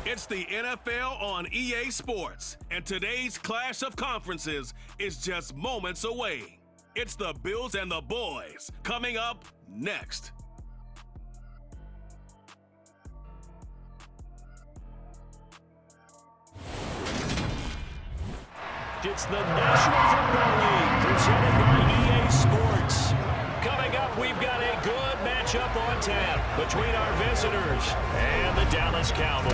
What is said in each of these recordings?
It's the NFL on EA Sports, and today's clash of conferences is just moments away. It's the Bills and the Boys coming up next. It's the National Football League presented by EA Sports. Coming up, we've got a good matchup on tap between our visitors and the Dallas Cowboys.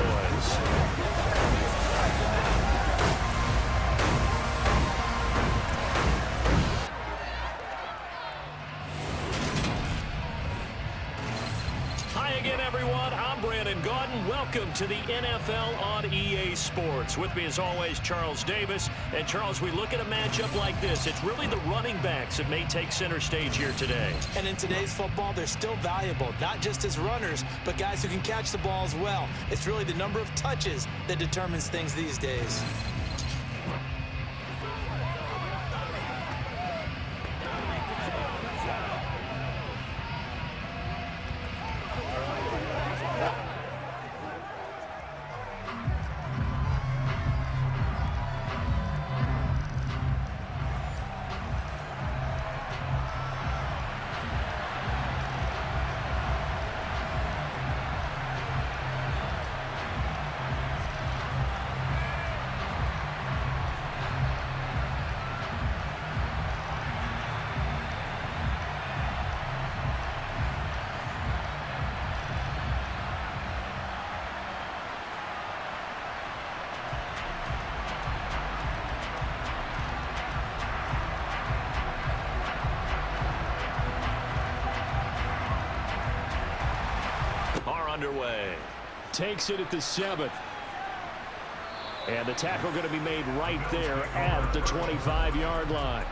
Hi again, everyone. I'm Brandon Gaudin. Welcome to the NFL on EA Sports. With me, as always, Charles Davis. And, Charles, we look at a matchup like this. It's really the running backs that may take center stage here today. And in today's football, they're still valuable, not just as runners, but guys who can catch the ball as well. It's really the number of touches that determines things these days. Underway. Takes it at the 7th. And the tackle going to be made right there at the 25-yard line.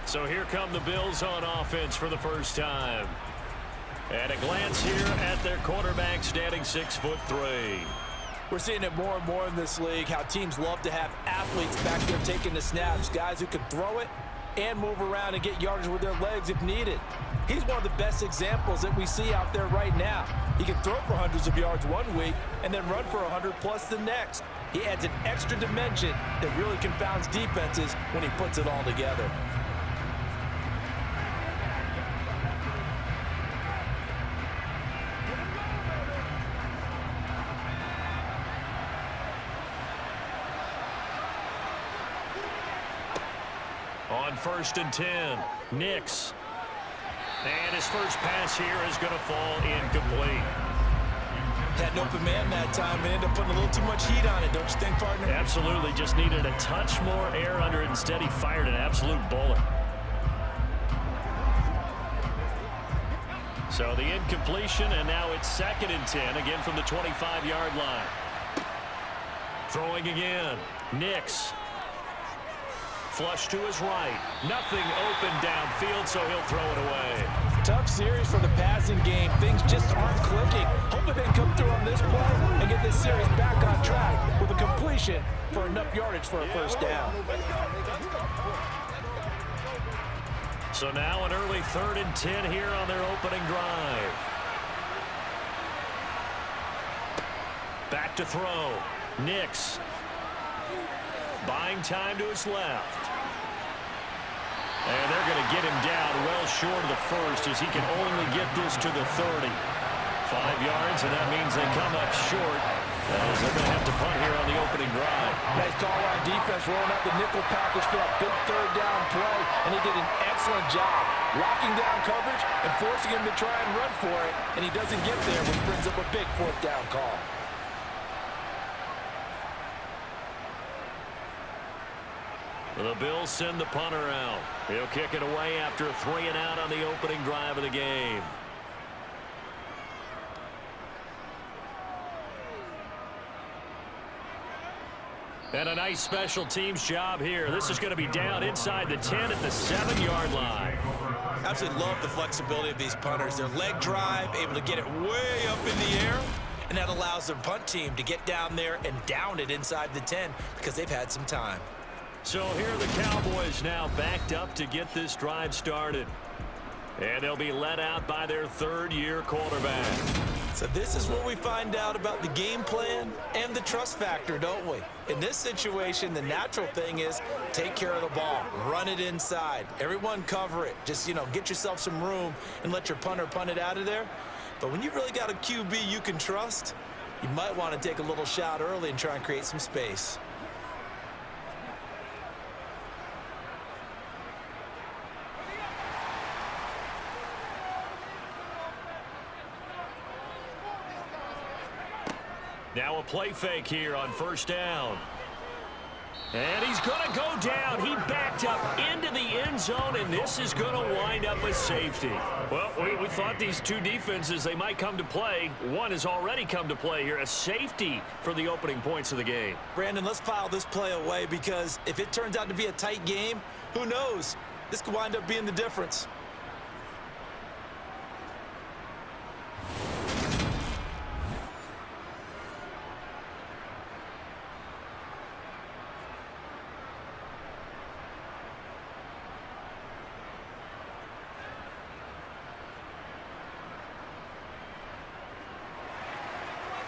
So here come the Bills on offense for the first time. At a glance here at their quarterback, standing 6'3". We're seeing it more and more in this league, how teams love to have athletes back there taking the snaps, guys who can throw it and move around and get yardage with their legs if needed. He's one of the best examples that we see out there right now. He can throw for hundreds of yards one week and then run for 100+ the next. He adds an extra dimension that really confounds defenses when he puts it all together. On 1st and 10, Nix. And his first pass here is going to fall incomplete. Had an open man that time and ended up putting a little too much heat on it, don't you think, partner? Absolutely. Just needed a touch more air under it. Instead, he fired an absolute bullet. So the incompletion, and now it's 2nd and 10, again from the 25-yard line. Throwing again. Nix. Flush to his right. Nothing open downfield, so he'll throw it away. Tough series for the passing game. Things just aren't clicking. Hopefully they can come through on this play and get this series back on track with a completion for enough yardage for a first down. So now an early 3rd and 10 here on their opening drive. Back to throw. Nix. Buying time to his left. And they're going to get him down well short of the first as he can only get this to the 30. 5 yards, and that means they come up short as they're going to have to punt here on the opening drive. Nice call on defense, rolling out the nickel package for that big 3rd down play, and he did an excellent job locking down coverage and forcing him to try and run for it, and he doesn't get there, which brings up a big 4th down call. The Bills send the punter out. He'll kick it away after a 3 and out on the opening drive of the game. And a nice special teams job here. This is going to be down inside the 10 at the 7-yard line. Absolutely love the flexibility of these punters. Their leg drive, able to get it way up in the air, and that allows their punt team to get down there and down it inside the 10 because they've had some time. So here are the Cowboys now backed up to get this drive started. And they'll be led out by their 3rd-year quarterback. So this is where we find out about the game plan and the trust factor, don't we? In this situation, the natural thing is take care of the ball, run it inside. Everyone cover it. Just, get yourself some room and let your punter punt it out of there. But when you really got a QB you can trust, you might want to take a little shot early and try and create some space. Now a play fake here on first down. And he's going to go down. He backed up into the end zone, and this is going to wind up with safety. Well, we thought these two defenses, they might come to play. One has already come to play here, a safety for the opening points of the game. Brandon, let's file this play away because if it turns out to be a tight game, who knows? This could wind up being the difference.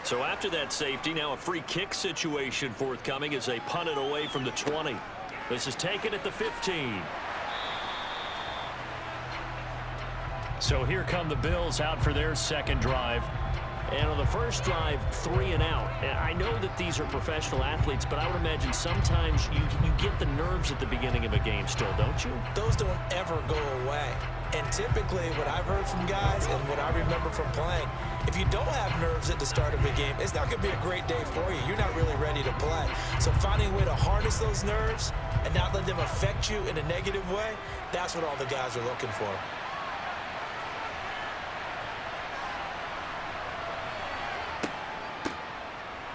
So after that safety, now a free kick situation forthcoming as they punt it away from the 20. This is taken at the 15. So here come the Bills out for their second drive. And on the first drive, 3 and out. And I know that these are professional athletes, but I would imagine sometimes you get the nerves at the beginning of a game still, don't you? Those don't ever go away. And typically what I've heard from guys and what I remember from playing, if you don't have nerves at the start of a game, it's not going to be a great day for you. You're not really ready to play. So finding a way to harness those nerves and not let them affect you in a negative way, that's what all the guys are looking for.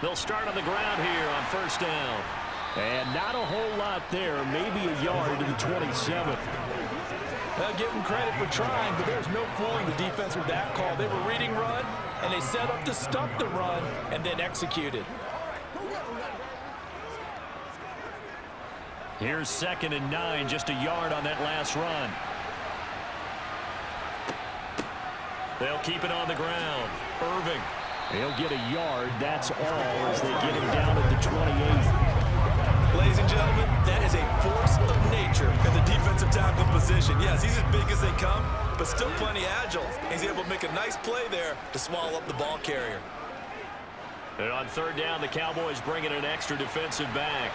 They'll start on the ground here on first down. And not a whole lot there, maybe a yard to the 27. Well, give them credit for trying, but there's no fooling the defense with that call. They were reading run, and they set up to stop the run, and then executed. Here's 2nd and 9, just a yard on that last run. They'll keep it on the ground. Irving. He'll get a yard, that's all, as they get him down at the 28. Ladies and gentlemen, that is a force of nature in the defensive tackle position. Yes, he's as big as they come, but still plenty agile. He's able to make a nice play there to swallow up the ball carrier. And on third down, the Cowboys bring in an extra defensive back.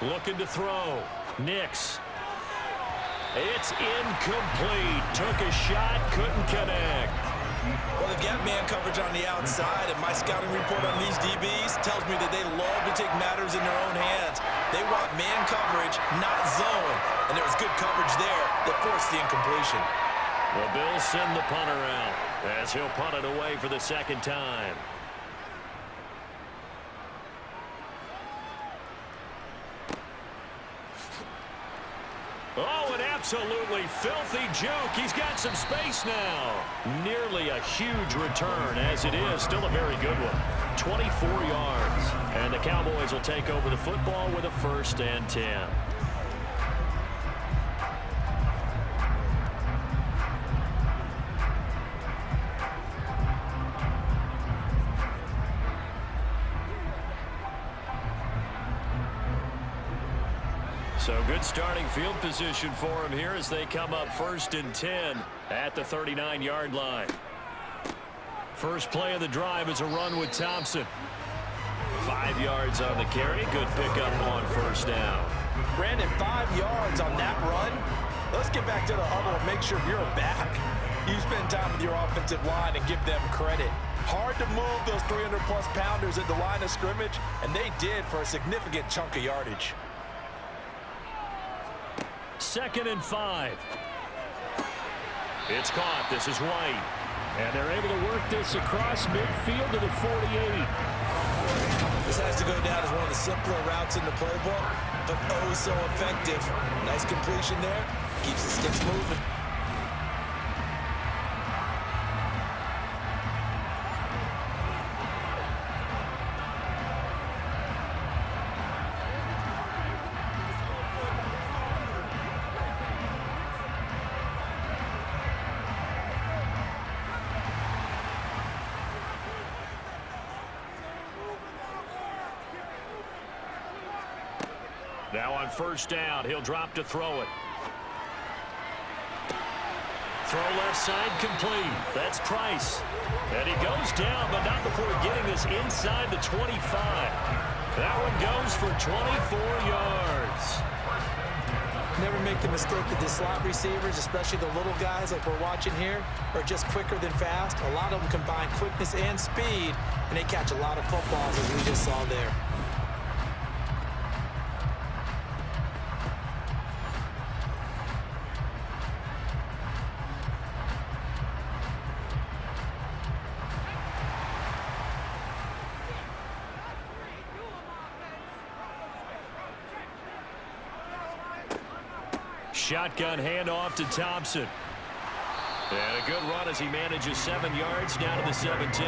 Looking to throw. Nix. It's incomplete. Took a shot, couldn't connect. Well, they've got man coverage on the outside, and my scouting report on these DBs tells me that they love to take matters in their own hands. They want man coverage, not zone. And there was good coverage there that forced the incompletion. The Bills send the punter out as he'll punt it away for the second time. Oh, an absolutely filthy juke. He's got some space now. Nearly a huge return, as it is. Still a very good one. 24 yards. And the Cowboys will take over the football with a 1st and 10. So good starting field position for him here as they come up 1st and 10 at the 39-yard line. First play of the drive is a run with Thompson. 5 yards on the carry. Good pickup on first down. Brandon, 5 yards on that run. Let's get back to the huddle and make sure you're back. You spend time with your offensive line and give them credit. Hard to move those 300-plus pounders at the line of scrimmage, and they did for a significant chunk of yardage. 2nd and 5. It's caught. This is White. And they're able to work this across midfield to the 48. This has to go down as one of the simpler routes in the playbook, but oh so effective. Nice completion there. Keeps the sticks moving. Now on first down, he'll drop to throw it. Throw left side complete. That's Price. And he goes down, but not before getting this inside the 25. That one goes for 24 yards. Never make the mistake that the slot receivers, especially the little guys like we're watching here, are just quicker than fast. A lot of them combine quickness and speed, and they catch a lot of footballs, as we just saw there. Shotgun handoff to Thompson. And a good run as he manages 7 yards down to the 17.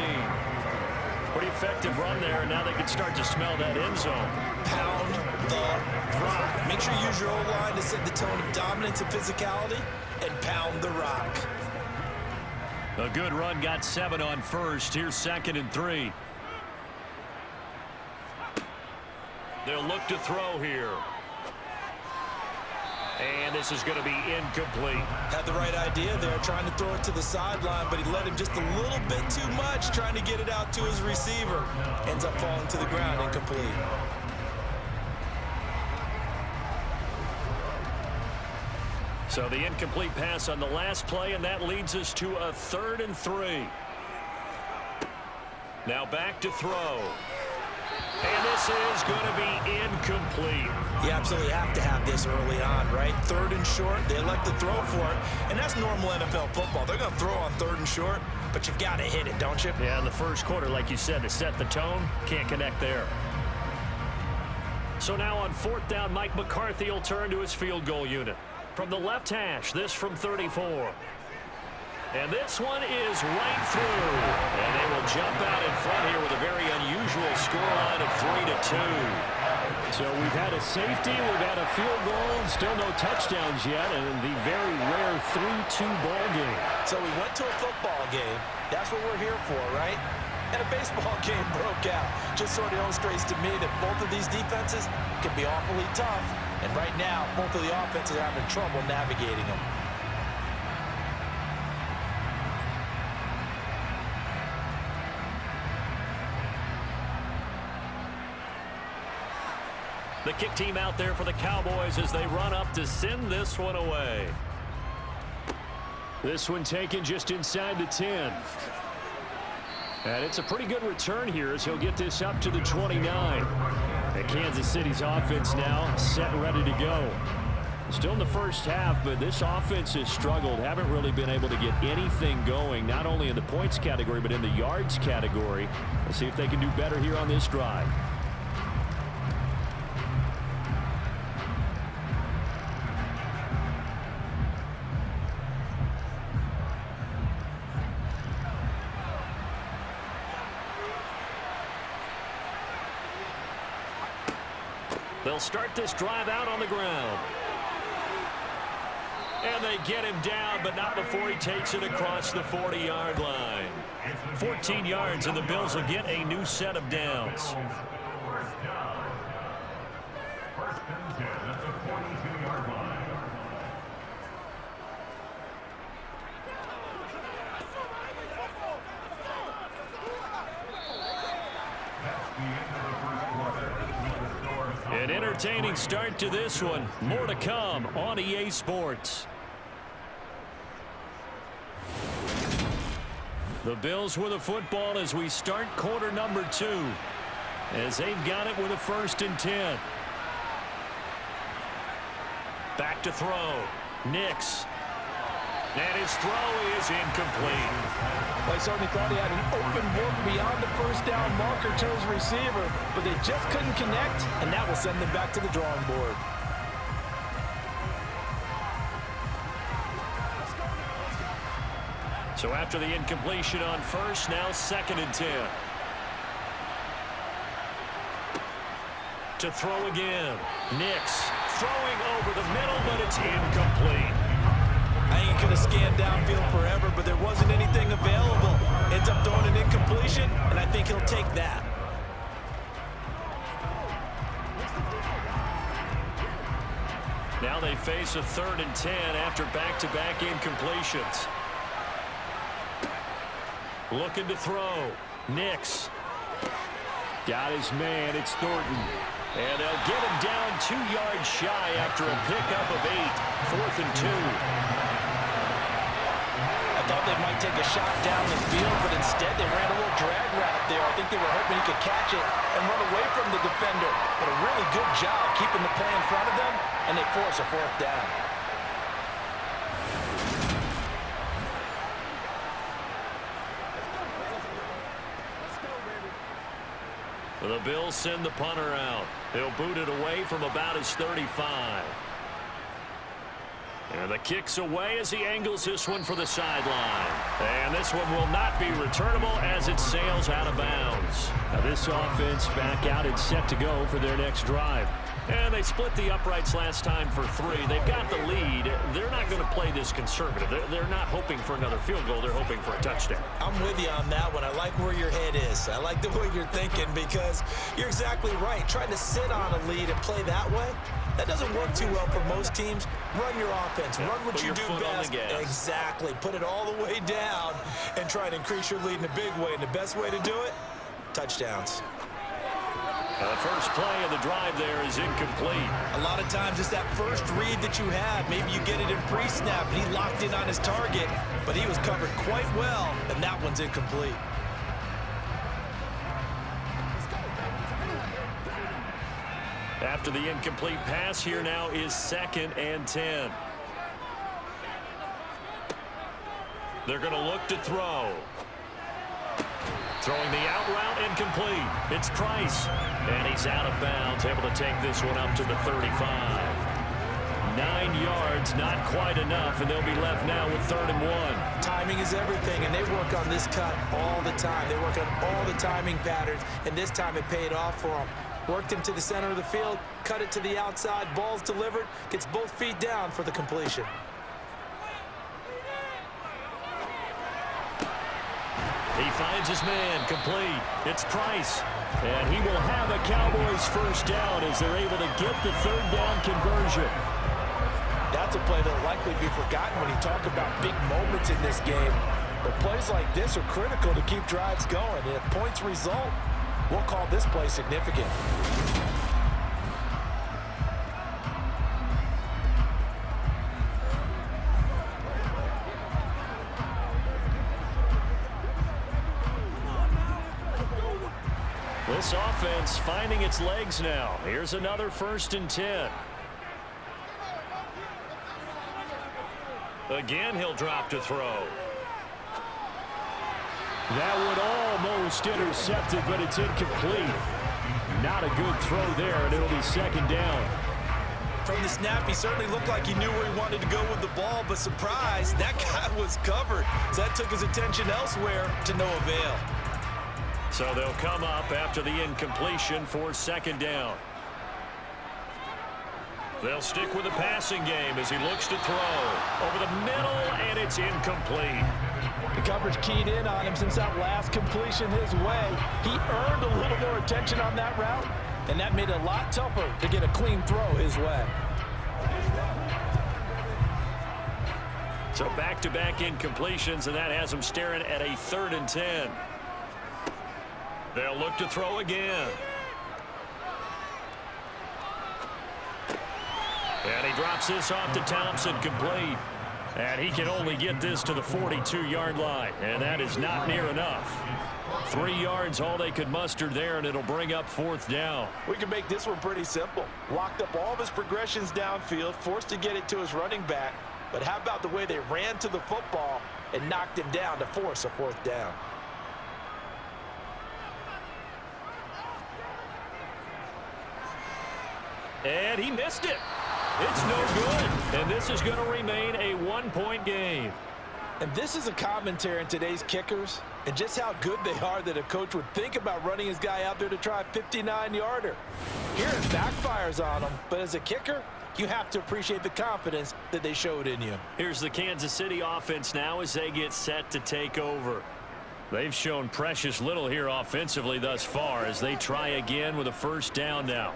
Pretty effective run there, and now they can start to smell that end zone. Pound the rock. Make sure you use your O-line to set the tone of dominance and physicality, and pound the rock. A good run got 7 on first. Here's 2nd and 3. They'll look to throw here. And this is going to be incomplete. Had the right idea there, trying to throw it to the sideline, but he let him just a little bit too much, trying to get it out to his receiver. Ends up falling to the ground, incomplete. So the incomplete pass on the last play, and that leads us to a 3rd and 3. Now back to throw. And this is going to be incomplete. You absolutely have to have this early on, right? 3rd and short, they elect to throw for it, and that's normal NFL football. They're going to throw on 3rd and short, but you've got to hit it, don't you? Yeah, in the first quarter, like you said, to set the tone, can't connect there. So now on 4th down, Mike McCarthy will turn to his field goal unit. From the left hash, this from 34. And this one is right through. And they will jump out in front here with a very unusual scoreline of 3-2. So we've had a safety, we've had a field goal, still no touchdowns yet, and the very rare 3-2 ball game. So we went to a football game. That's what we're here for, right? And a baseball game broke out. Just sort of illustrates to me that both of these defenses can be awfully tough. And right now, both of the offenses are having trouble navigating them. The kick team out there for the Cowboys as they run up to send this one away. This one taken just inside the 10. And it's a pretty good return here as he'll get this up to the 29. And Kansas City's offense now set and ready to go. Still in the first half, but this offense has struggled. Haven't really been able to get anything going, not only in the points category, but in the yards category. We'll see if they can do better here on this drive. They'll start this drive out on the ground. And they get him down, but not before he takes it across the 40-yard line. 14 yards, and the Bills will get a new set of downs. An entertaining start to this one. More to come on EA Sports. The Bills with a football as we start quarter number 2. As they've got it with a 1st and 10. Back to throw. Nix. And his throw is incomplete. Well, I certainly thought he had an open look beyond the first down marker to his receiver, but they just couldn't connect, and that will send them back to the drawing board. So after the incompletion on first, now 2nd and 10. To throw again. Nix throwing over the middle, but it's incomplete. I think he could have scanned downfield forever, but there wasn't anything available. Ends up throwing an incompletion, and I think he'll take that. Now they face a 3rd and 10 after back-to-back incompletions. Looking to throw. Nix. Got his man. It's Thornton. And they'll get him down 2 yards shy after a pickup of 8. 4th and 2. I thought they might take a shot down the field, but instead they ran a little drag route there. I think they were hoping he could catch it and run away from the defender. But a really good job keeping the play in front of them, and they force a 4th down. The Bills send the punter out. He'll boot it away from about his 35. And the kick's away as he angles this one for the sideline. And this one will not be returnable as it sails out of bounds. Now this offense back out and set to go for their next drive. And they split the uprights last time for 3. They've got the lead. They're not going to play this conservative. They're not hoping for another field goal. They're hoping for a touchdown. I'm with you on that one. I like where your head is. I like the way you're thinking because you're exactly right. Trying to sit on a lead and play that way, that doesn't work too well for most teams. Run your offense. Run what you do best. Exactly. Put it all the way down and try and increase your lead in a big way. And the best way to do it, touchdowns. The first play of the drive there is incomplete. A lot of times it's that first read that you have. Maybe you get it in pre-snap and he locked in on his target, but he was covered quite well, and that one's incomplete. After the incomplete pass, here now is 2nd and 10. They're going to look to throw. Throwing the out route, incomplete. It's Price. And he's out of bounds, able to take this one up to the 35. 9 yards, not quite enough, and they'll be left now with 3rd and 1. Timing is everything, and they work on this cut all the time. They work on all the timing patterns, and this time it paid off for them. Worked him to the center of the field, cut it to the outside, ball's delivered, gets both feet down for the completion. He finds his man, complete. It's Price. And he will have a Cowboys first down as they're able to get the 3rd down conversion. That's a play that will likely be forgotten when you talk about big moments in this game. But plays like this are critical to keep drives going. And if points result, we'll call this play significant. This offense finding its legs now. Here's another 1st and 10. Again, he'll drop to throw. That would almost intercepted, but it's incomplete. Not a good throw there, and it'll be 2nd down. From the snap, he certainly looked like he knew where he wanted to go with the ball, but surprise, that guy was covered. So that took his attention elsewhere to no avail. So they'll come up after the incompletion for 2nd down. They'll stick with the passing game as he looks to throw. Over the middle, and it's incomplete. The coverage keyed in on him since that last completion his way. He earned a little more attention on that route, and that made it a lot tougher to get a clean throw his way. So back-to-back incompletions, and that has him staring at a 3rd and 10. They'll look to throw again. And he drops this off to Thompson, complete. And he can only get this to the 42-yard line, and that is not near enough. 3 yards, all they could muster there, and it'll bring up 4th down. We can make this one pretty simple. Locked up all of his progressions downfield, forced to get it to his running back. But how about the way they ran to the football and knocked him down to force a 4th down? And he missed it. It's no good. And this is going to remain a 1-point game. And this is a commentary on today's kickers and just how good they are that a coach would think about running his guy out there to try a 59-yarder. Here it backfires on him, but as a kicker, you have to appreciate the confidence that they showed in you. Here's the Kansas City offense now as they get set to take over. They've shown precious little here offensively thus far as they try again with a 1st down now.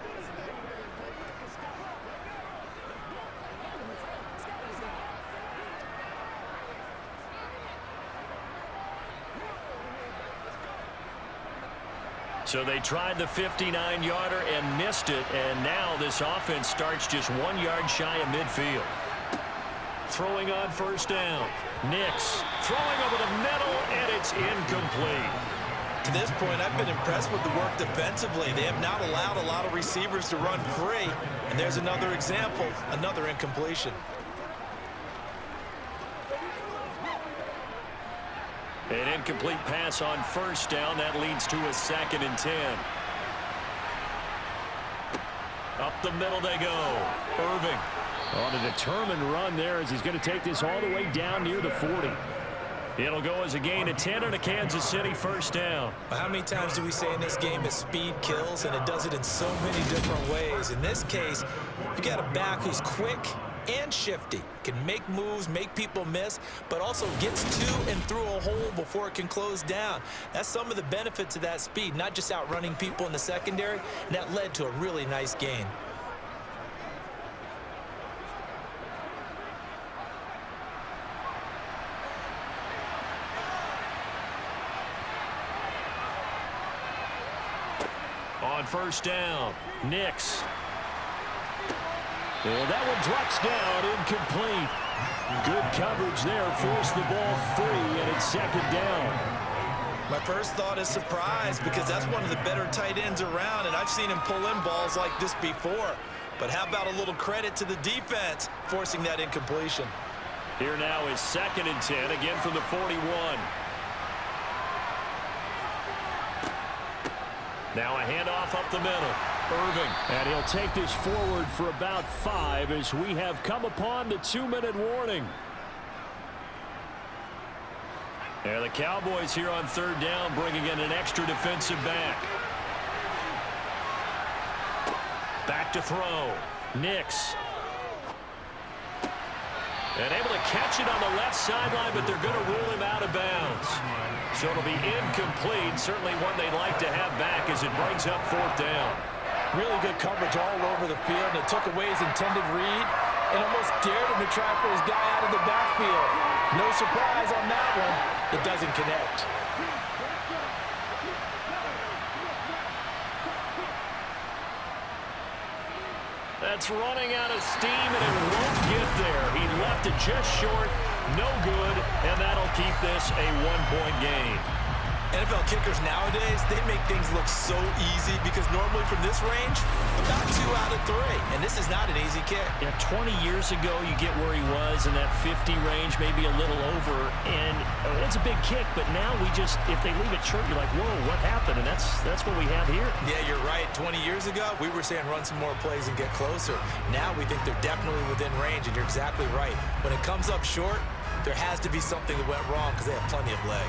So they tried the 59-yarder and missed it, and now this offense starts just 1 yard shy of midfield. Throwing on first down. Nix throwing over the middle, and it's incomplete. To this point, I've been impressed with the work defensively. They have not allowed a lot of receivers to run free, and there's another example, another incompletion. An incomplete pass on first down. That leads to a 2nd and 10. Up the middle they go. Irving. On a determined run there as he's going to take this all the way down near the 40. It'll go as a gain of 10 and a Kansas City first down. How many times do we say in this game that speed kills, and it does it in so many different ways? In this case, you got a back who's quick and shifty, can make moves, make people miss, but also gets to and through a hole before it can close down. That's some of the benefits of that speed, not just outrunning people in the secondary, and that led to a really nice gain. On first down, Nix. And that one drops down, incomplete. Good coverage there, forced the ball free, and it's 2nd down. My first thought is surprise, because that's one of the better tight ends around, and I've seen him pull in balls like this before. But how about a little credit to the defense forcing that incompletion? Here now is 2nd and 10, again from the 41. Now a handoff up the middle. Irving. And he'll take this forward for about 5 as we have come upon the 2-minute warning. And the Cowboys here on 3rd down bringing in an extra defensive back. Back to throw. Nix. And able to catch it on the left sideline, but they're going to rule him out of bounds. So it'll be incomplete. Certainly one they'd like to have back as it brings up 4th down. Really good coverage all over the field, and it took away his intended read and almost dared him to try for his guy out of the backfield. No surprise on that one. It doesn't connect. That's running out of steam, and it won't get there. He left it just short, no good, and that'll keep this a 1-point game. NFL kickers nowadays, they make things look so easy because normally from this range, about 2 out of 3. And this is not an easy kick. Yeah, 20 years ago, you get where he was in that 50 range, maybe a little over. And it's a big kick, but now we just, if they leave it short, you're like, whoa, what happened? And that's what we have here. Yeah, you're right. 20 years ago, we were saying run some more plays and get closer. Now we think they're definitely within range, and you're exactly right. When it comes up short, there has to be something that went wrong because they have plenty of leg.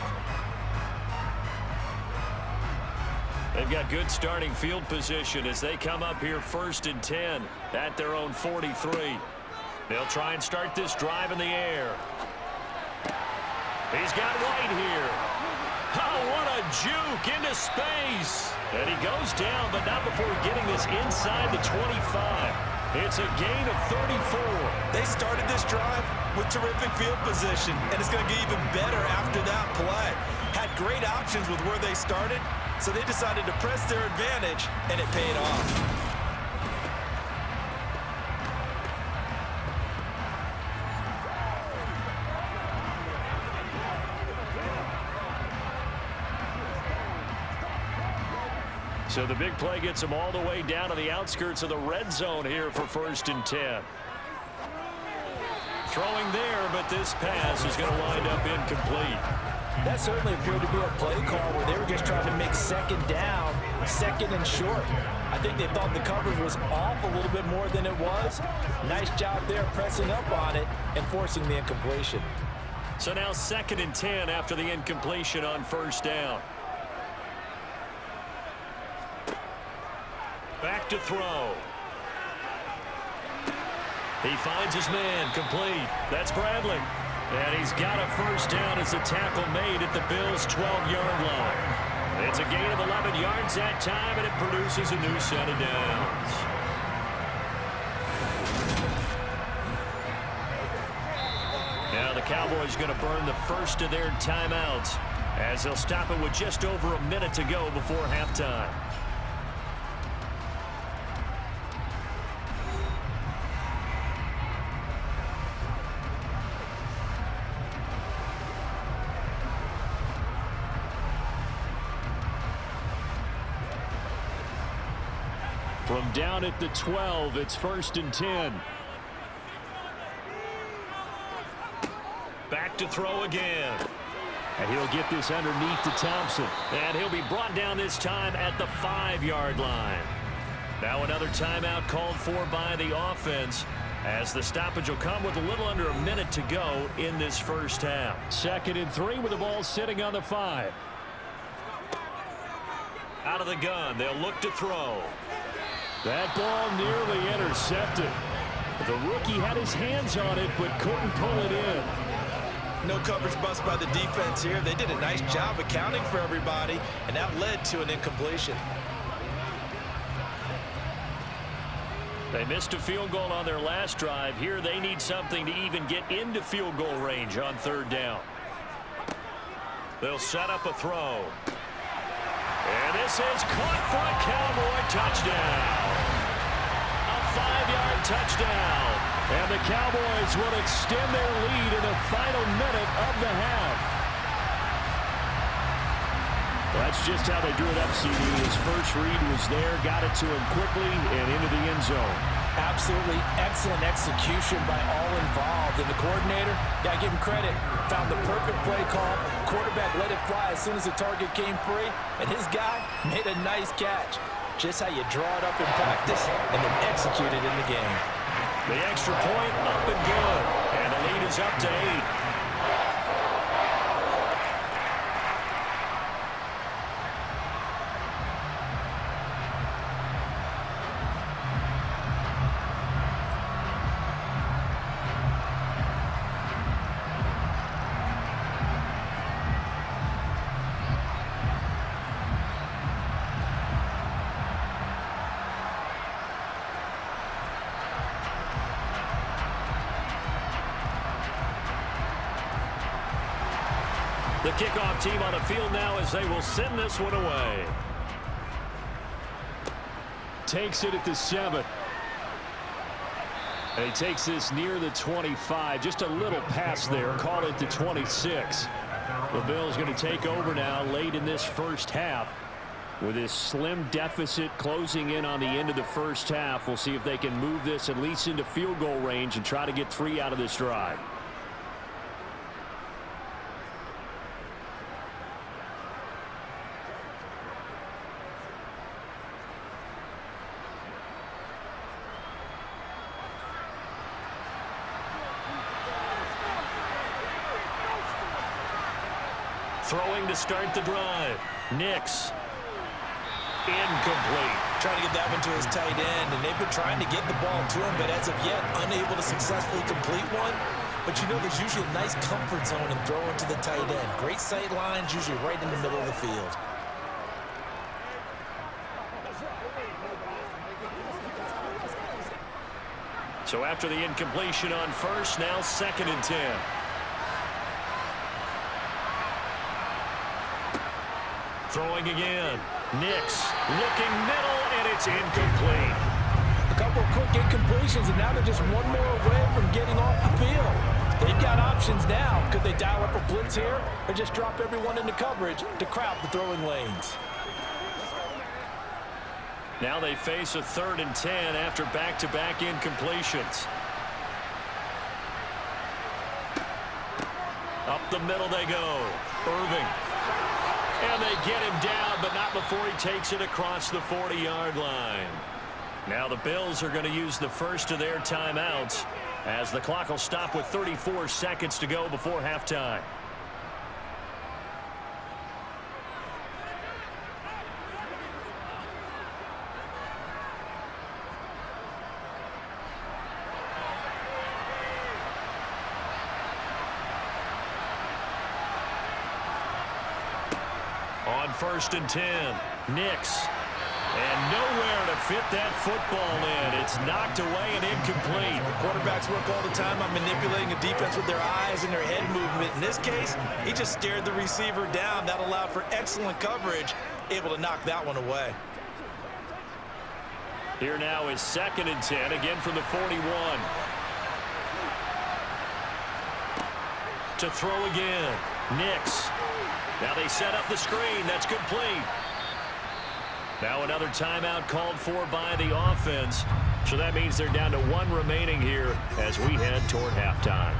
They've got good starting field position as they come up here 1st and 10 at their own 43. They'll try and start this drive in the air. He's got White here. Oh, what a juke into space. And he goes down, but not before getting this inside the 25. It's a gain of 34. They started this drive with terrific field position, and it's going to get even better after that play. Had great options with where they started, so they decided to press their advantage, and it paid off. So the big play gets them all the way down to the outskirts of the red zone here for 1st and 10. Throwing there, but this pass is going to wind up incomplete. That certainly appeared to be a play call where they were just trying to make 2nd down, 2nd and short. I think they thought the coverage was off a little bit more than it was. Nice job there pressing up on it and forcing the incompletion. So now 2nd and 10 after the incompletion on 1st down. Back to throw. He finds his man, complete. That's Bradley. And he's got a 1st down as the tackle made at the Bills' 12-yard line. It's a gain of 11 yards that time, and it produces a new set of downs. Now the Cowboys going to burn the first of their timeouts as they'll stop it with just over a minute to go before halftime. From down at the 12, it's 1st and 10. Back to throw again. And he'll get this underneath to Thompson. And he'll be brought down this time at the 5-yard line. Now another timeout called for by the offense, as the stoppage will come with a little under a minute to go in this first half. 2nd and 3 with the ball sitting on the 5. Out of the gun, they'll look to throw. That ball nearly intercepted. The rookie had his hands on it, but couldn't pull it in. No coverage bust by the defense here. They did a nice job accounting for everybody, and that led to an incompletion. They missed a field goal on their last drive. Here they need something to even get into field goal range on 3rd down. They'll set up a throw. And this is caught for a Cowboy touchdown. A 5-yard touchdown. And the Cowboys will extend their lead in the final minute of the half. That's just how they drew it up, CD. His first read was there, got it to him quickly, and into the end zone. Absolutely excellent execution by all involved. And the coordinator, got to give him credit, found the perfect play call. Quarterback let it fly as soon as the target came free, and his guy made a nice catch. Just how you draw it up in practice and then execute it in the game. The extra point up and good, and the lead is up to 8. The kickoff team on the field now as they will send this one away. Takes it at the 7. And he takes this near the 25. Just a little pass there. Call it the 26. The Bills going to take over now late in this first half. With this slim deficit closing in on the end of the first half, we'll see if they can move this at least into field goal range and try to get 3 out of this drive. Throwing to start the drive. Nix. Incomplete. Trying to get that one to his tight end, and they've been trying to get the ball to him, but as of yet, unable to successfully complete one. But you know, there's usually a nice comfort zone in throwing to the tight end. Great sight lines, usually right in the middle of the field. So after the incompletion on first, now 2nd and 10. Throwing again. Nix looking middle, and it's incomplete. A couple of quick incompletions, and now they're just one more away from getting off the field. They've got options now. Could they dial up a blitz here or just drop everyone into coverage to crowd the throwing lanes? Now they face a 3rd and 10 after back-to-back incompletions. Up the middle they go. Irving. And they get him down, but not before he takes it across the 40-yard line. Now the Bills are going to use the first of their timeouts as the clock will stop with 34 seconds to go before halftime. On 1st and 10, Nix. And nowhere to fit that football in. It's knocked away and incomplete. Quarterbacks work all the time on manipulating a defense with their eyes and their head movement. In this case, he just stared the receiver down. That allowed for excellent coverage, able to knock that one away. Here now is 2nd and 10, again from the 41. To throw again. Nix. Now they set up the screen. That's complete. Now another timeout called for by the offense. So that means they're down to 1 remaining here as we head toward halftime.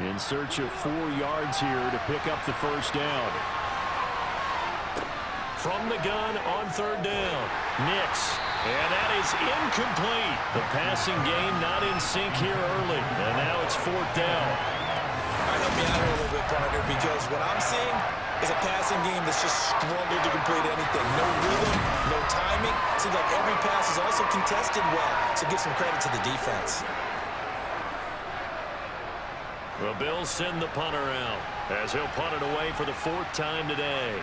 In search of 4 yards here to pick up the first down. From the gun on 3rd down. Nix. And that is incomplete. The passing game not in sync here early. And now it's 4th down. All right, help me out here a little bit, partner, because what I'm seeing is a passing game that's just struggled to complete anything. No rhythm, no timing. Seems like every pass is also contested well, so give some credit to the defense. The Bills send the punter out as he'll punt it away for the 4th time today.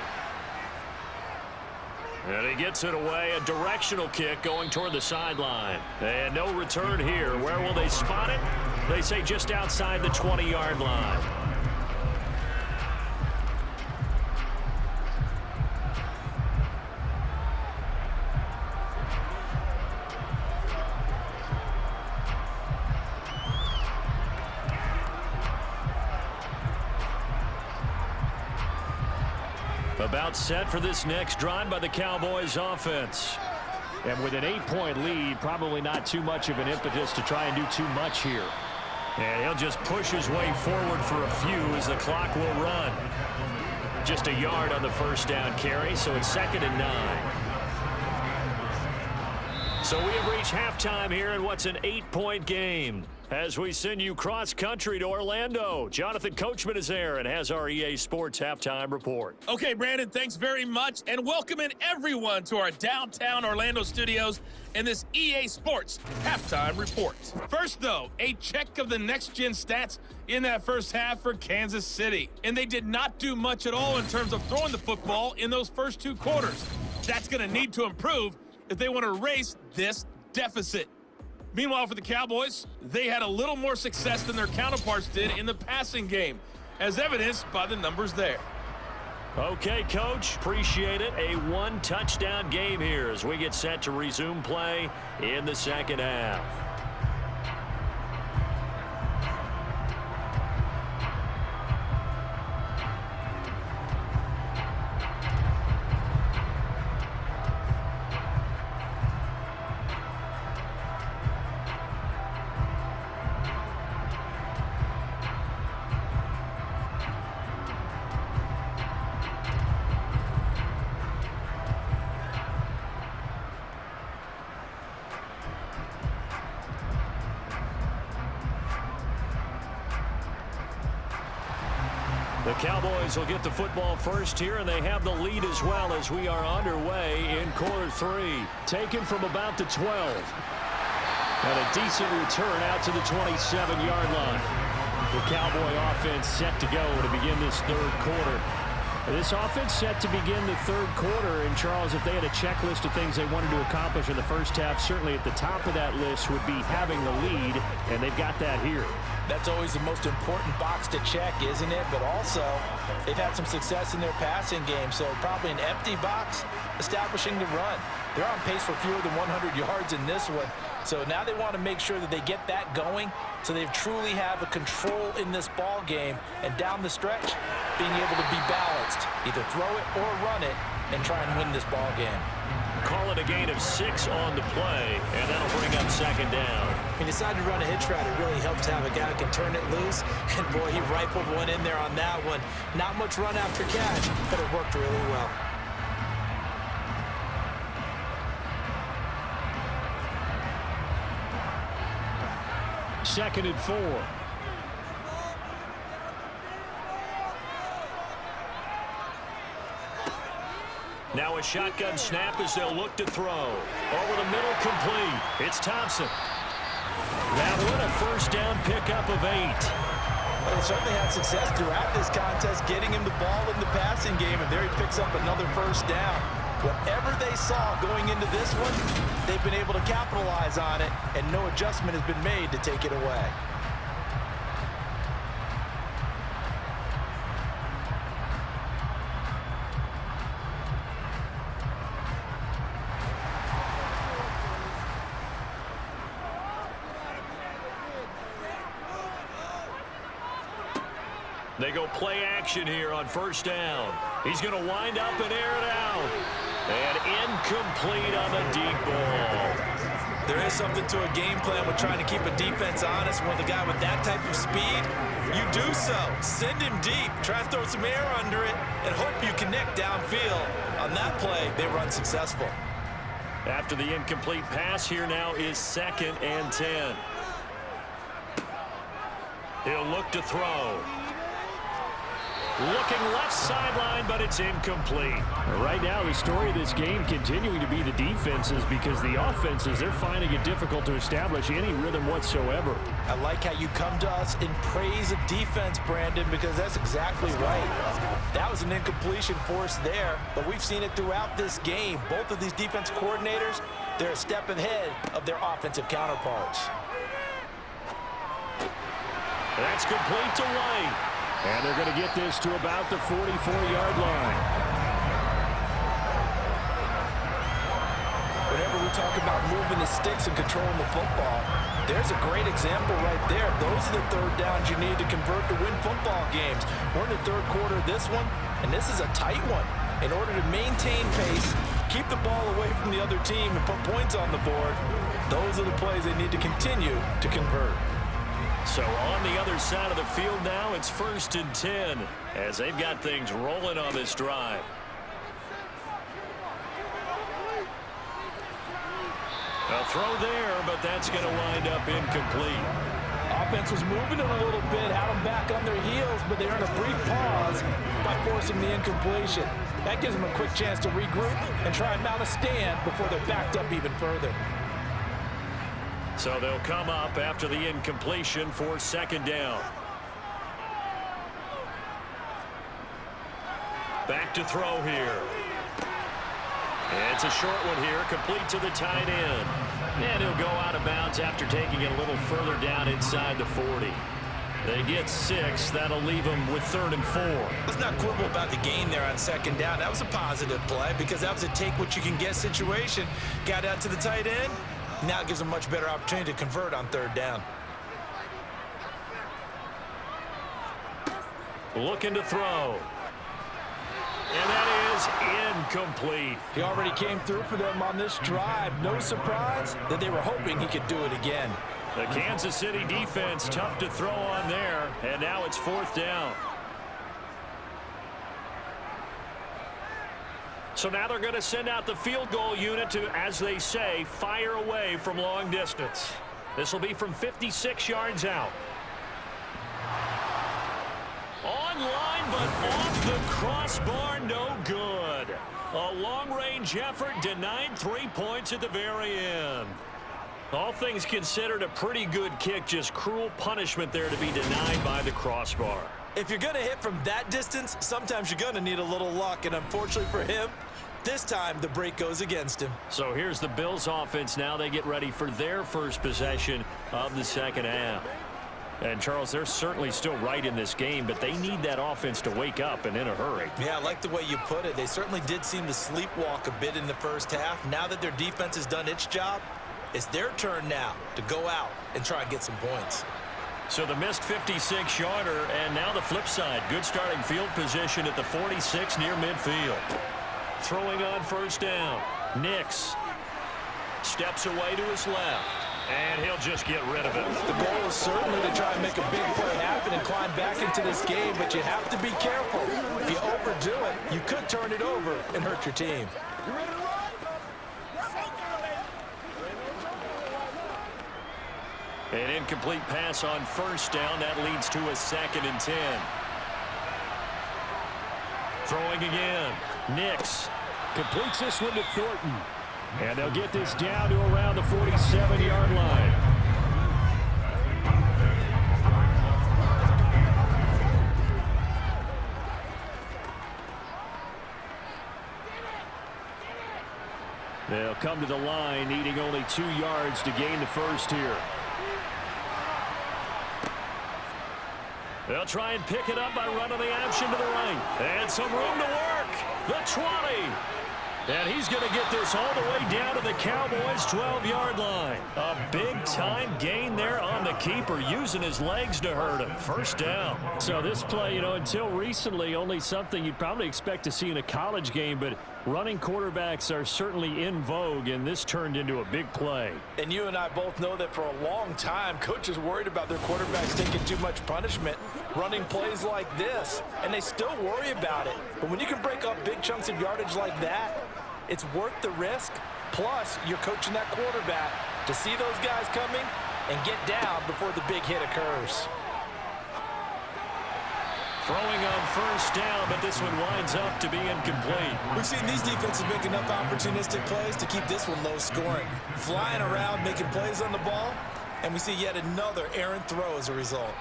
And he gets it away, a directional kick going toward the sideline. And no return here. Where will they spot it? They say just outside the 20-yard line. About set for this next drive by the Cowboys offense. And with an 8-point lead, probably not too much of an impetus to try and do too much here. And he'll just push his way forward for a few as the clock will run. Just a yard on the first down carry, so it's 2nd and 9. So we have reached halftime here in what's an 8-point game. As we send you cross-country to Orlando, Jonathan Coachman is there and has our EA Sports halftime report. Okay, Brandon, thanks very much, and welcome in everyone to our downtown Orlando studios and this EA Sports halftime report. First, though, a check of the next-gen stats in that first half for Kansas City. And they did not do much at all in terms of throwing the football in those first 2 quarters. That's going to need to improve if they want to erase this deficit. Meanwhile, for the Cowboys, they had a little more success than their counterparts did in the passing game, as evidenced by the numbers there. Okay, Coach, appreciate it. A 1-touchdown game here as we get set to resume play in the second half. The Cowboys will get the football first here, and they have the lead as well as we are underway in quarter 3. Taken from about the 12. And a decent return out to the 27-yard line. The Cowboy offense set to go to begin this 3rd quarter. This offense set to begin the 3rd quarter, and Charles, if they had a checklist of things they wanted to accomplish in the first half, certainly at the top of that list would be having the lead, and they've got that here. That's always the most important box to check, isn't it? But also, they've had some success in their passing game, so probably an empty box establishing the run. They're on pace for fewer than 100 yards in this one, so now they want to make sure that they get that going so they truly have a control in this ball game, and down the stretch, being able to be balanced, either throw it or run it, and try and win this ball game. Call it a gain of 6 on the play, and that'll bring up 2nd down. He decided to run a hitch route. It really helps to have a guy who can turn it loose, and boy, he rifled one in there on that one. Not much run after catch, but it worked really well. Second and 4. Now a shotgun snap as they'll look to throw. Over the middle, complete. It's Thompson. That one, a first down pickup of 8. Well, they certainly had success throughout this contest, getting him the ball in the passing game, and there he picks up another first down. Whatever they saw going into this one, they've been able to capitalize on it, and no adjustment has been made to take it away. They go play action here on first down. He's going to wind up and air it out. And incomplete on the deep ball. There is something to a game plan with trying to keep a defense honest. With a guy with that type of speed, you do so. Send him deep, try to throw some air under it, and hope you connect downfield. On that play, they run successful. After the incomplete pass, here now is 2nd and 10. He'll look to throw. Looking left sideline, but it's incomplete. Right now, the story of this game continuing to be the defenses, because the offenses, they're finding it difficult to establish any rhythm whatsoever. I like how you come to us in praise of defense, Brandon, because that's exactly right. That was an incompletion forced there, but we've seen it throughout this game. Both of these defense coordinators, they're a step ahead of their offensive counterparts. That's complete to White. And they're going to get this to about the 44-yard line. Whenever we talk about moving the sticks and controlling the football, there's a great example right there. Those are the third downs you need to convert to win football games. We're in the third quarter of this one, and this is a tight one. In order to maintain pace, keep the ball away from the other team, and put points on the board, those are the plays they need to continue to convert. So on the other side of the field now, it's 1st and 10 as they've got things rolling on this drive. A throw there, but that's going to wind up incomplete. Offense was moving it a little bit, had them back on their heels, but they earned a brief pause by forcing the incompletion. That gives them a quick chance to regroup and try and mount a stand before they're backed up even further. So they'll come up after the incompletion for 2nd down. Back to throw here. It's a short one here, complete to the tight end. And he'll go out of bounds after taking it a little further down inside the 40. They get 6. That'll leave them with 3rd and 4. Let's not quibble about the gain there on 2nd down. That was a positive play because that was a take-what-you-can-get situation. Got out to the tight end. Now it gives them a much better opportunity to convert on 3rd down. Looking to throw. And that is incomplete. He already came through for them on this drive. No surprise that they were hoping he could do it again. The Kansas City defense tough to throw on there. And now it's 4th down. So now they're going to send out the field goal unit to, as they say, fire away from long distance. This will be from 56 yards out. Online, but off the crossbar, no good. A long-range effort denied 3 points at the very end. All things considered, a pretty good kick, just cruel punishment there to be denied by the crossbar. If you're going to hit from that distance, sometimes you're going to need a little luck, and unfortunately for him, this time the break goes against him. So here's the Bills offense now. They get ready for their first possession of the 2nd half. And, Charles, they're certainly still right in this game, but they need that offense to wake up and in a hurry. Yeah, I like the way you put it. They certainly did seem to sleepwalk a bit in the first half. Now that their defense has done its job, it's their turn now to go out and try and get some points. So the missed 56-yarder, and now the flip side. Good starting field position at the 46 near midfield. Throwing on 1st down. Nix steps away to his left, and he'll just get rid of it. The goal is certainly to try and make a big play happen and climb back into this game, but you have to be careful. If you overdo it, you could turn it over and hurt your team. An incomplete pass on 1st down. That leads to a 2nd and 10. Throwing again. Nix Completes this one to Thornton. And they'll get this down to around the 47-yard line. They'll come to the line, needing only 2 yards to gain the first here. They'll try and pick it up by running the option to the right. And some room to work. The 20. And he's going to get this all the way down to the Cowboys' 12-yard line. A big-time gain there on the keeper, using his legs to hurt him. First down. So this play, until recently, only something you'd probably expect to see in a college game, but running quarterbacks are certainly in vogue, and this turned into a big play. And you and I both know that for a long time, coaches worried about their quarterbacks taking too much punishment, running plays like this, and they still worry about it. But when you can break up big chunks of yardage like that, it's worth the risk. Plus, you're coaching that quarterback to see those guys coming and get down before the big hit occurs. Throwing on first down, but this one winds up to be incomplete. We've seen these defenses make enough opportunistic plays to keep this one low scoring. Flying around, making plays on the ball, and we see yet another errant throw as a result.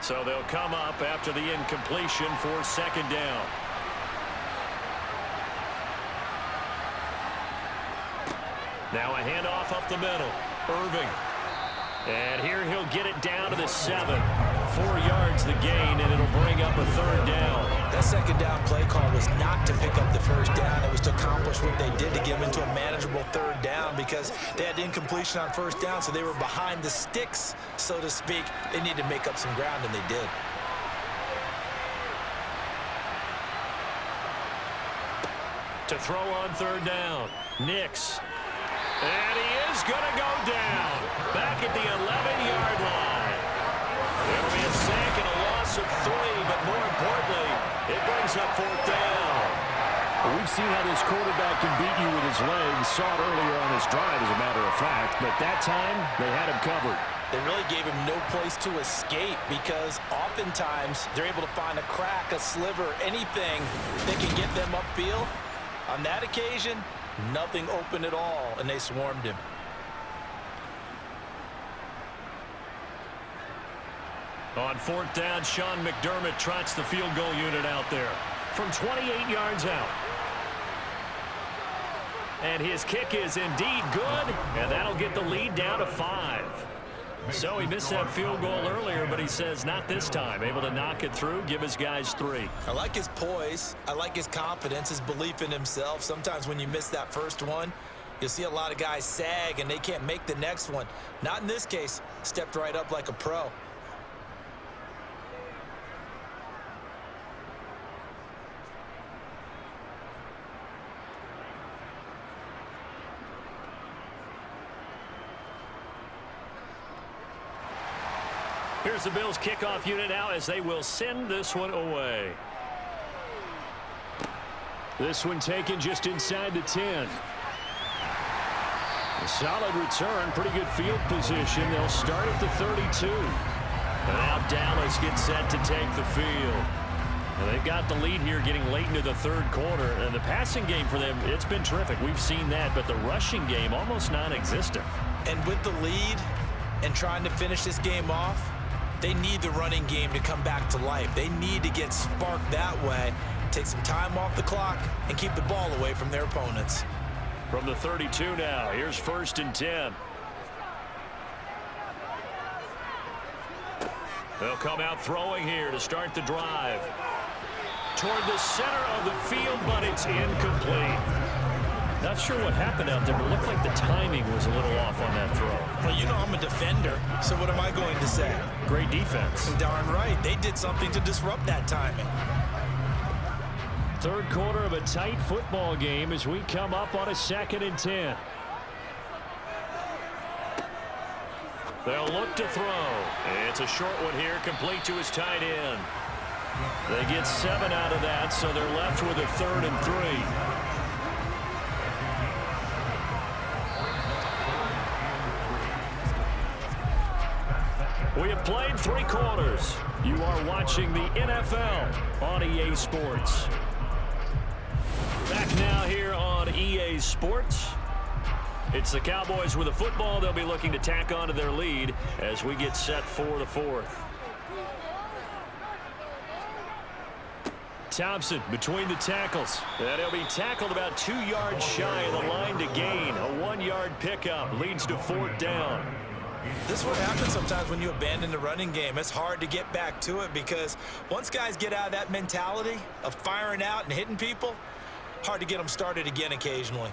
So they'll come up after the incompletion for second down. Now a handoff up the middle. Irving. And here he'll get it down to the 7. 4 yards the gain, and it'll bring up a third down. That second down play call was not to pick up the first down. It was to accomplish what they did to get them into a manageable third down because they had incompletion on first down, so they were behind the sticks, so to speak. They needed to make up some ground, and they did. To throw on third down, Nix. And he is going to go down back at the 11-yard line. It'll be a sack and a loss of 3, but more importantly, it brings up fourth down. Well, we've seen how this quarterback can beat you with his legs. Saw it earlier on his drive, as a matter of fact, but that time they had him covered. They really gave him no place to escape because oftentimes they're able to find a crack, a sliver, anything that can get them upfield. On that occasion, nothing open at all, and they swarmed him. On fourth down, Sean McDermott trots the field goal unit out there from 28 yards out. And his kick is indeed good, and that'll get the lead down to 5. So he missed that field goal earlier, but he says not this time. Able to knock it through, give his guys 3. I like his poise. I like his confidence, his belief in himself. Sometimes when you miss that first one, you'll see a lot of guys sag and they can't make the next one. Not in this case. Stepped right up like a pro. Here's the Bills kickoff unit now as they will send this one away. This one taken just inside the 10. A solid return, pretty good field position. They'll start at the 32. And now Dallas gets set to take the field. And they've got the lead here getting late into the third quarter. And the passing game for them, it's been terrific. We've seen that, but the rushing game almost non-existent. And with the lead and trying to finish this game off, they need the running game to come back to life. They need to get sparked that way, take some time off the clock, and keep the ball away from their opponents. From the 32 now, here's 1st and 10. They'll come out throwing here to start the drive. Toward the center of the field, but it's incomplete. Not sure what happened out there, but it looked like the timing was a little off on that throw. Well, you know I'm a defender, so what am I going to say? Great defense. Darn right. They did something to disrupt that timing. Third quarter of a tight football game as we come up on a 2nd and 10. They'll look to throw. It's a short one here, complete to his tight end. They get 7 out of that, so they're left with a 3rd and 3. We have played 3 quarters. You are watching the NFL on EA Sports. Back now here on EA Sports. It's the Cowboys with the football. They'll be looking to tack on to their lead as we get set for the 4th. Thompson between the tackles. And he'll be tackled about 2 yards shy of the line to gain. A 1-yard pickup leads to 4th down. This is what happens sometimes when you abandon the running game. It's hard to get back to it because once guys get out of that mentality of firing out and hitting people, hard to get them started again occasionally.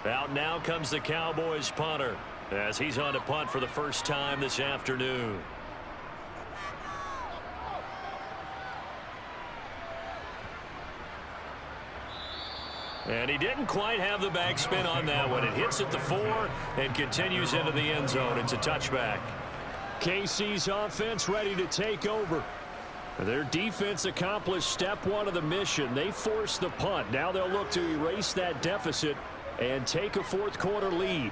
Out now comes the Cowboys punter as he's on to punt for the first time this afternoon. And he didn't quite have the backspin on that one. It hits at the 4 and continues into the end zone. It's a touchback. KC's offense ready to take over. Their defense accomplished step 1 of the mission. They forced the punt. Now they'll look to erase that deficit and take a 4th quarter lead.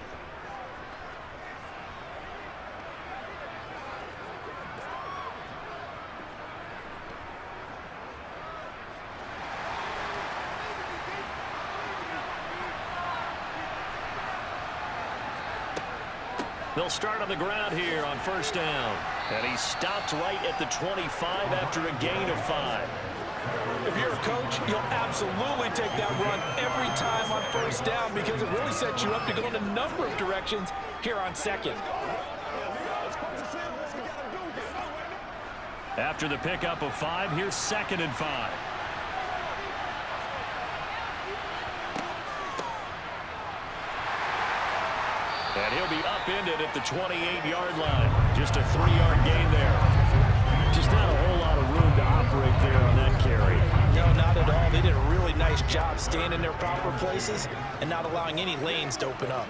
They'll start on the ground here on 1st down. And he stopped right at the 25 after a gain of 5. If you're a coach, you'll absolutely take that run every time on 1st down because it really sets you up to go in a number of directions here on 2nd. After the pickup of 5, here's 2nd and 5. And he'll be upended at the 28-yard line. Just a 3-yard gain there. Just not a whole lot of room to operate there on that carry. No, not at all. They did a really nice job staying in their proper places and not allowing any lanes to open up.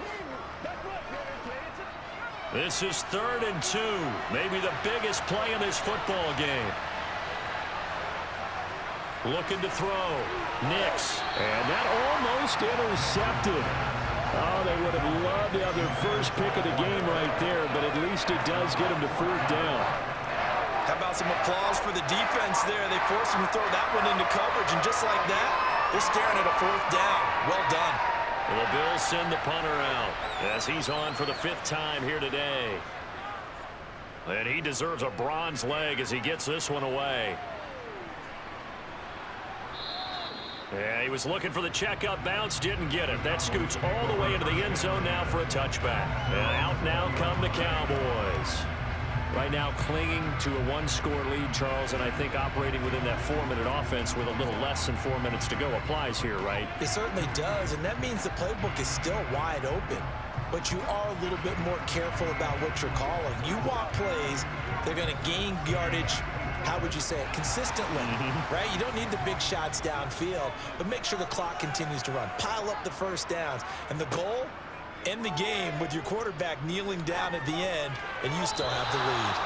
This is 3rd and 2. Maybe the biggest play in this football game. Looking to throw. Nix. And that almost intercepted. Oh, they would have loved to have their first pick of the game right there, but at least it does get them to 4th down. How about some applause for the defense there? They forced him to throw that one into coverage, and just like that, they're staring at a 4th down. Well done. The Bills send the punter out as he's on for the 5th time here today. And he deserves a bronze leg as he gets this one away. Yeah, he was looking for the checkup bounce, didn't get it. That scoots all the way into the end zone now for a touchback. And out now come the Cowboys. Right now clinging to a 1-score lead, Charles, and I think operating within that 4-minute offense with a little less than 4 minutes to go applies here, right? It certainly does, and that means the playbook is still wide open. But you are a little bit more careful about what you're calling. You want plays, they're going to gain yardage, how would you say it, consistently, right? You don't need the big shots downfield, but make sure the clock continues to run. Pile up the 1st downs, and the goal, end the game with your quarterback kneeling down at the end, and you still have the lead.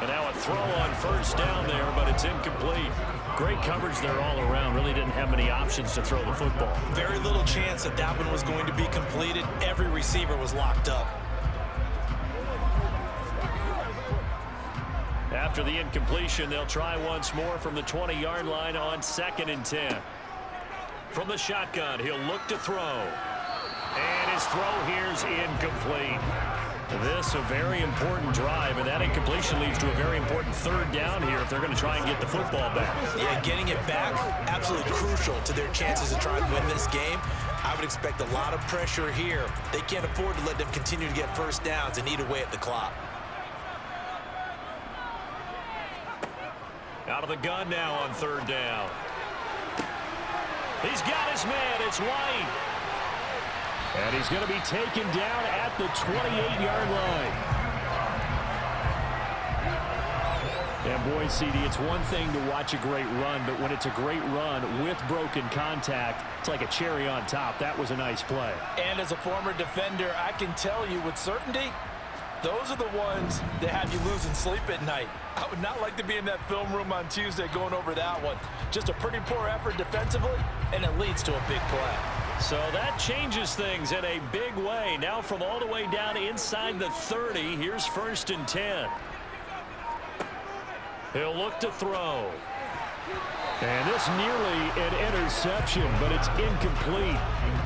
And now a throw on 1st down there, but it's incomplete. Great coverage there all around. Really didn't have many options to throw the football. Very little chance that that one was going to be completed. Every receiver was locked up. After the incompletion, they'll try once more from the 20-yard line on 2nd and 10. From the shotgun, he'll look to throw. And his throw here's incomplete. This a very important drive, and that incompletion leads to a very important 3rd down here if they're going to try and get the football back. Yeah, getting it back, absolutely crucial to their chances to try and win this game. I would expect a lot of pressure here. They can't afford to let them continue to get 1st downs and eat away at the clock. Out of the gun now on 3rd down. He's got his man. It's White. And he's going to be taken down at the 28-yard line. And boy, CD, it's one thing to watch a great run, but when it's a great run with broken contact, it's like a cherry on top. That was a nice play. And as a former defender, I can tell you with certainty, Those are the ones that have you losing sleep at night. I would not like to be in that film room on Tuesday going over that one. Just a pretty poor effort defensively, and it leads to a big play. So that changes things in a big way. Now from all the way down inside the 30, here's 1st and 10. He'll look to throw. And this nearly an interception, but it's incomplete.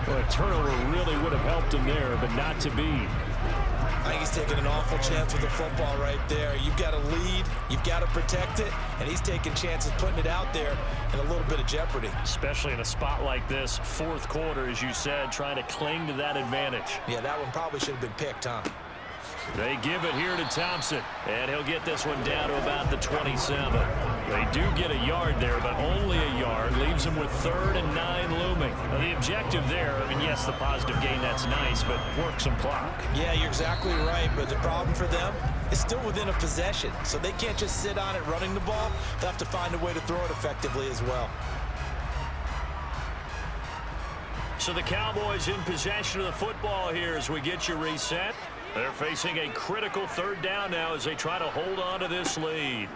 Well, a turnover really would have helped him there, but not to be. I think he's taking an awful chance with the football right there. You've got to lead, you've got to protect it, and he's taking chances putting it out there in a little bit of jeopardy. Especially in a spot like this, 4th quarter, as you said, trying to cling to that advantage. Yeah, that one probably should have been picked, huh? They give it here to Thompson, and he'll get this one down to about the 27. They do get a yard there, but only a yard. Leaves them with 3rd and 9 looming. Now, the objective there, I mean, yes, the positive gain, that's nice, but work some clock. Yeah, you're exactly right, but the problem for them is still within a possession, so they can't just sit on it running the ball. They'll have to find a way to throw it effectively as well. So the Cowboys in possession of the football here as we get you reset. They're facing a critical 3rd down now as they try to hold on to this lead.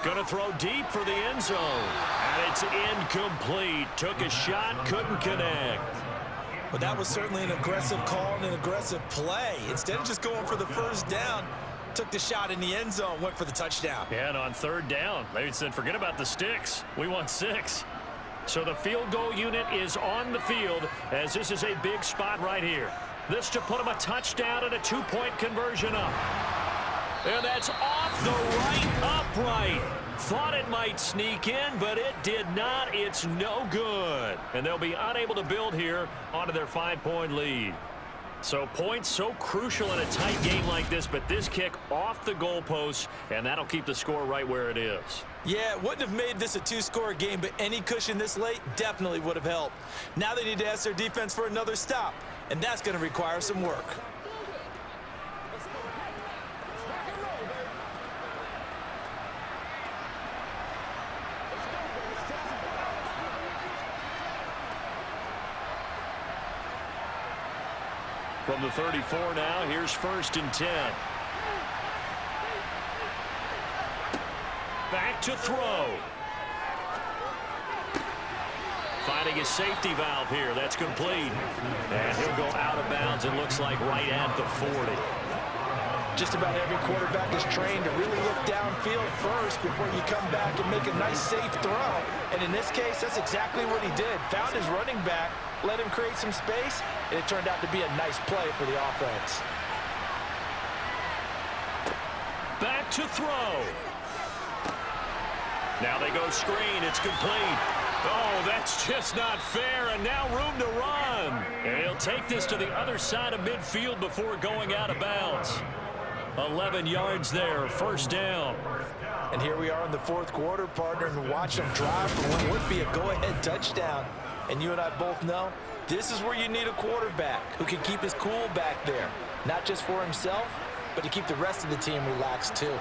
Going to throw deep for the end zone. And it's incomplete. Took a shot, couldn't connect. But that was certainly an aggressive call and an aggressive play. Instead of just going for the 1st down, took the shot in the end zone, went for the touchdown. Yeah, and on 3rd down, they said, forget about the sticks. We want 6. So the field goal unit is on the field as this is a big spot right here. This to put them a touchdown and a 2-point conversion up. And that's off the right upright. Thought it might sneak in, but it did not. It's no good. And they'll be unable to build here onto their 5-point lead. So points so crucial in a tight game like this, but this kick off the goalpost, and that'll keep the score right where it is. Yeah, it wouldn't have made this a 2-score game, but any cushion this late definitely would have helped. Now they need to ask their defense for another stop, and that's going to require some work. From the 34 now, here's 1st and 10. Back to throw. Finding a safety valve here. That's complete. And he'll go out of bounds, it looks like, right at the 40. Just about every quarterback is trained to really look downfield first before you come back and make a nice, safe throw. And in this case, that's exactly what he did. Found his running back, let him create some space, and it turned out to be a nice play for the offense. Back to throw. Now they go screen. It's complete. Oh, that's just not fair, and now room to run. And he'll take this to the other side of midfield before going out of bounds. 11 yards there, 1st down. And here we are in the 4th quarter, partner, and watch them drive for what would be a go-ahead touchdown. And you and I both know this is where you need a quarterback who can keep his cool back there, not just for himself, but to keep the rest of the team relaxed too.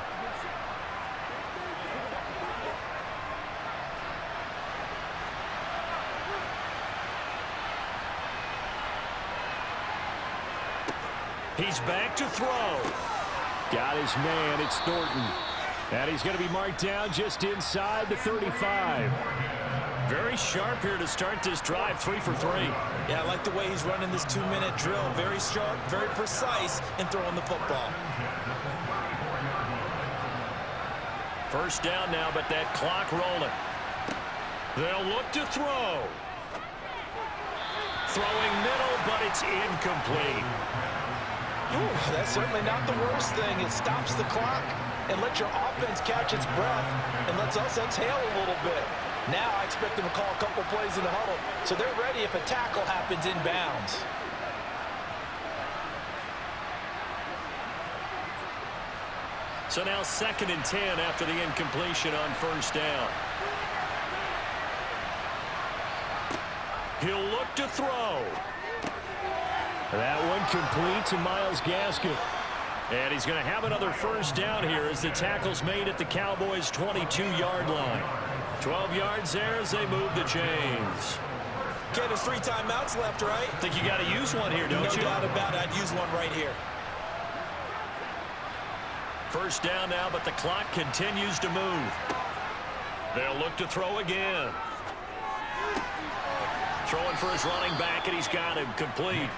He's back to throw. Got his man. It's Thornton. And he's going to be marked down just inside the 35. Very sharp here to start this drive, 3 for 3. Yeah, I like the way he's running this 2-minute drill. Very sharp, very precise in throwing the football. 1st down now, but that clock rolling. They'll look to throw. Throwing middle, but it's incomplete. Ooh, that's certainly not the worst thing. It stops the clock and lets your offense catch its breath and lets us exhale a little bit. Now I expect them to call a couple plays in the huddle, so they're ready if a tackle happens inbounds. So now 2nd and 10 after the incompletion on 1st down. He'll look to throw. That one complete to Myles Gaskin. And he's going to have another 1st down here as the tackle's made at the Cowboys' 22-yard line. 12 yards there as they move the chains. Ken, there's 3 timeouts left, right? I think you got to use one here, don't you? No doubt about it. I'd use one right here. First down now, but the clock continues to move. They'll look to throw again. Throwing for his running back, and he's got him complete.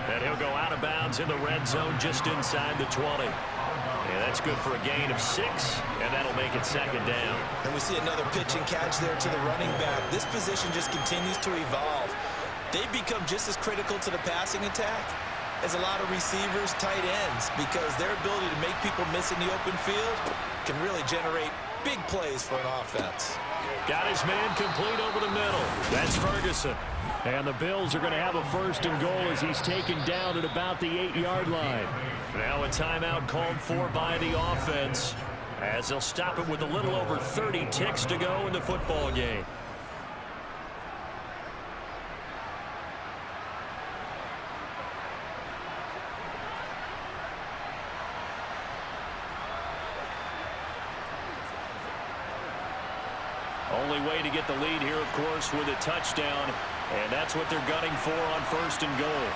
And he'll go out of bounds in the red zone just inside the 20. Yeah, that's good for a gain of 6, and that'll make it second down. And we see another pitch and catch there to the running back. This position just continues to evolve. They become just as critical to the passing attack as a lot of receivers, tight ends, because their ability to make people miss in the open field can really generate big plays for an offense. Got his man complete over the middle. That's Ferguson. And the Bills are going to have a first and goal as he's taken down at about the 8-yard line. Now a timeout called for by the offense, as they'll stop it with a little over 30 ticks to go in the football game. Only way to get the lead here, of course, with a touchdown, and that's what they're gunning for on first and goal.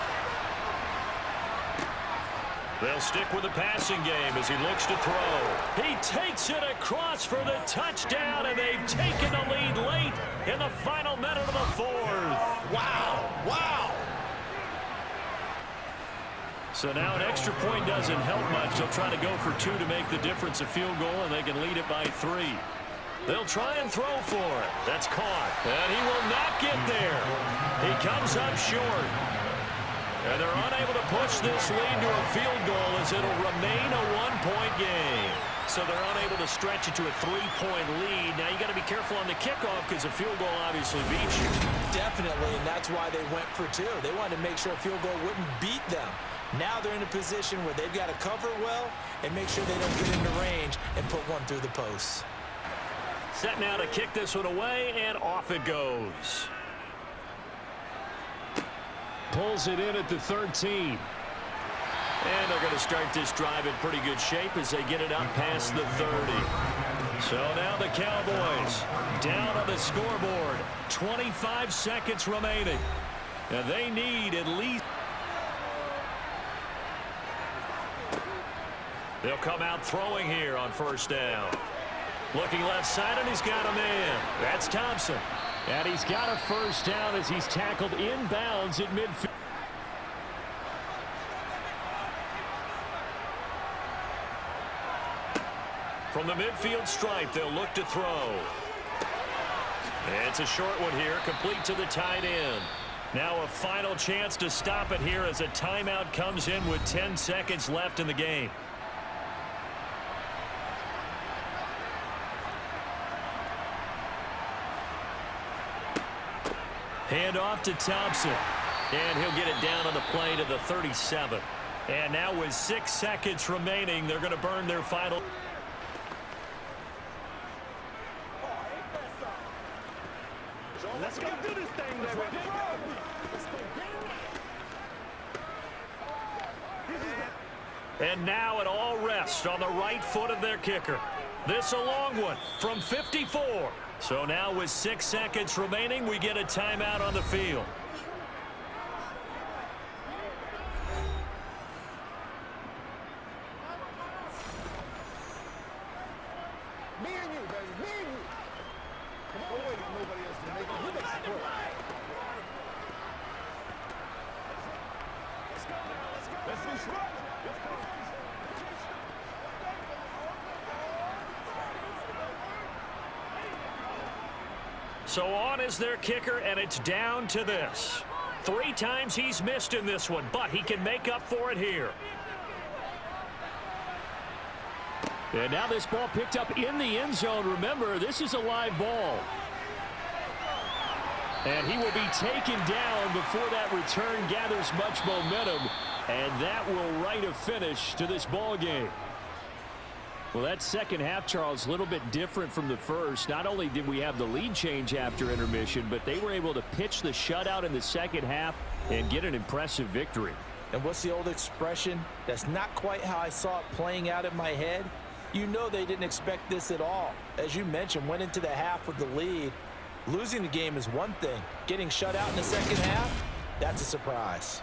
They'll stick with the passing game as he looks to throw. He takes it across for the touchdown, and they've taken the lead late in the final minute of the 4th. Wow! Wow! So now an extra point doesn't help much. They'll try to go for 2 to make the difference a field goal, and they can lead it by 3. They'll try and throw for it. That's caught. And he will not get there. He comes up short. And they're unable to push this lead to a field goal as it'll remain a 1-point game. So they're unable to stretch it to a 3-point lead. Now you got to be careful on the kickoff because a field goal obviously beats you. Definitely, and that's why they went for 2. They wanted to make sure a field goal wouldn't beat them. Now they're in a position where they've got to cover well and make sure they don't get into range and put one through the posts. Set now to kick this one away, and off it goes. Pulls it in at the 13. And they're going to start this drive in pretty good shape as they get it up past the 30. So now the Cowboys down on the scoreboard. 25 seconds remaining. And they need at least... They'll come out throwing here on first down. Looking left side, and he's got a man. That's Thompson. And he's got a first down as he's tackled inbounds at midfield. From the midfield stripe, they'll look to throw. It's a short one here, complete to the tight end. Now a final chance to stop it here as a timeout comes in with 10 seconds left in the game. Hand off to Thompson. And he'll get it down on the play to the 37. And now with 6 seconds remaining, they're going to burn their final. Let's go do this thing, baby. And now it all rests on the right foot of their kicker. This a long one from 54. So now with 6 seconds remaining, we get a timeout on the field. Me and you, baby. Me and you. Come on, wait on nobody else to make it. You make some play. Let's go now. Let's go. Let's disrupt. Let's go. So on is their kicker, and it's down to this. 3 times he's missed in this one, but he can make up for it here. And now this ball picked up in the end zone. Remember, this is a live ball. And he will be taken down before that return gathers much momentum. And that will write a finish to this ball game. Well, that second half, Charles, a little bit different from the first. Not only did we have the lead change after intermission, but they were able to pitch the shutout in the second half and get an impressive victory. And what's the old expression? That's not quite how I saw it playing out in my head. You know they didn't expect this at all. As you mentioned, went into the half with the lead. Losing the game is one thing. Getting shut out in the second half, that's a surprise.